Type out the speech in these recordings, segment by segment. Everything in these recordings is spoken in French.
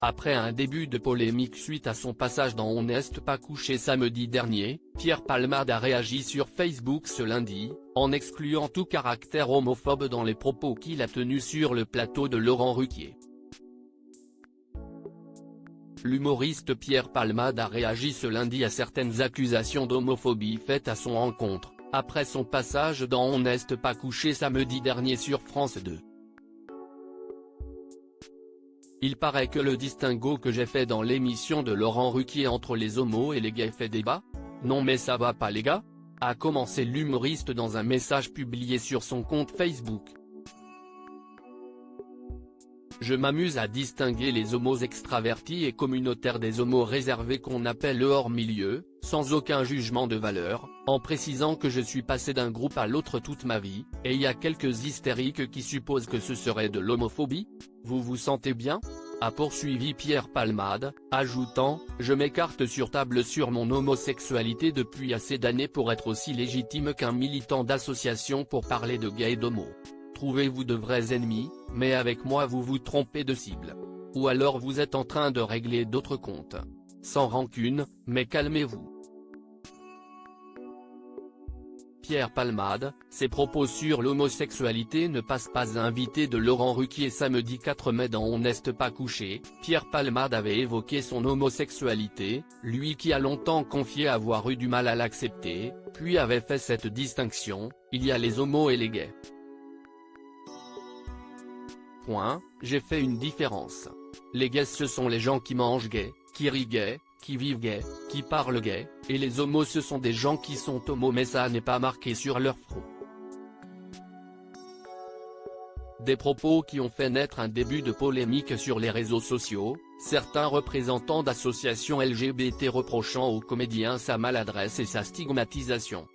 Après un début de polémique suite à son passage dans On n'est pas couché samedi dernier, Pierre Palmade a réagi sur Facebook ce lundi, en excluant tout caractère homophobe dans les propos qu'il a tenus sur le plateau de Laurent Ruquier. L'humoriste Pierre Palmade a réagi ce lundi à certaines accusations d'homophobie faites à son encontre, après son passage dans On n'est pas couché samedi dernier sur France 2. Il paraît que le distinguo que j'ai fait dans l'émission de Laurent Ruquier entre les homos et les gays fait débat. Non mais ça va pas les gars ? A commencé l'humoriste dans un message publié sur son compte Facebook. Je m'amuse à distinguer les homos extravertis et communautaires des homos réservés qu'on appelle le hors-milieu, sans aucun jugement de valeur, en précisant que je suis passé d'un groupe à l'autre toute ma vie, et il y a quelques hystériques qui supposent que ce serait de l'homophobie. Vous vous sentez bien ? A poursuivi Pierre Palmade, ajoutant « Je m'écarte sur table sur mon homosexualité depuis assez d'années pour être aussi légitime qu'un militant d'association pour parler de gays et d'homos. Trouvez-vous de vrais ennemis, mais avec moi vous vous trompez de cible. Ou alors vous êtes en train de régler d'autres comptes. Sans rancune, mais calmez-vous. » Pierre Palmade, ses propos sur l'homosexualité ne passent pas. Invité de Laurent Ruquier samedi 4 mai dans On n'est pas couché, Pierre Palmade avait évoqué son homosexualité, lui qui a longtemps confié avoir eu du mal à l'accepter, puis avait fait cette distinction, il y a les homos et les gays. J'ai fait une différence. Les gays ce sont les gens qui mangent gay, qui rient gay, qui vivent gay, qui parlent gay, et les homos ce sont des gens qui sont homos mais ça n'est pas marqué sur leur front. Des propos qui ont fait naître un début de polémique sur les réseaux sociaux, certains représentants d'associations LGBT reprochant au comédien sa maladresse et sa stigmatisation.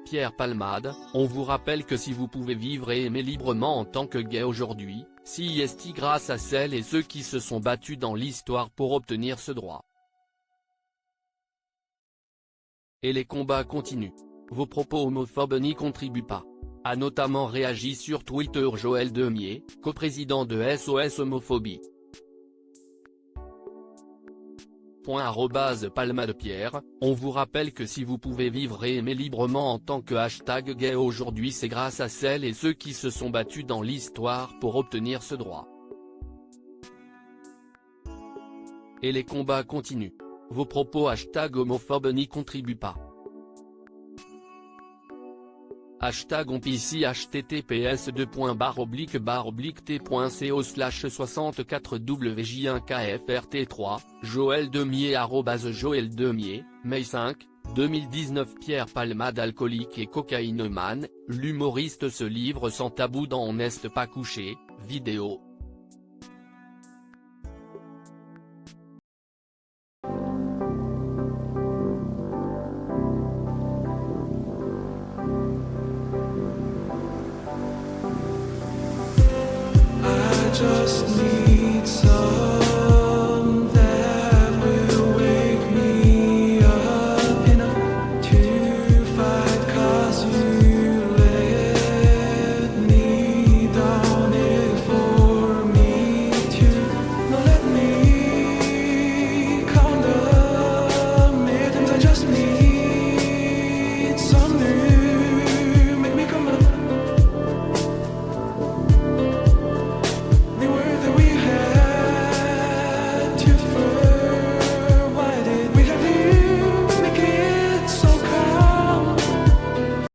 Pierre Palmade, on vous rappelle que si vous pouvez vivre et aimer librement en tant que gay aujourd'hui, si est grâce à celles et ceux qui se sont battus dans l'histoire pour obtenir ce droit. Et les combats continuent. Vos propos homophobes n'y contribuent pas. A notamment réagi sur Twitter Joël Demier, coprésident de SOS Homophobie. @PalmadePierre, on vous rappelle que si vous pouvez vivre et aimer librement en tant que #gay aujourd'hui c'est grâce à celles et ceux qui se sont battus dans l'histoire pour obtenir ce droit. Et les combats continuent. Vos propos #homophobes n'y contribuent pas. #onpc https://t.co/64wj1kfrt3, Joël Demier Joël Demier, mai 5, 2019. Pierre Palmade alcoolique et cocaïnomane, l'humoriste se livre sans tabou dans On n'est pas couché, vidéo.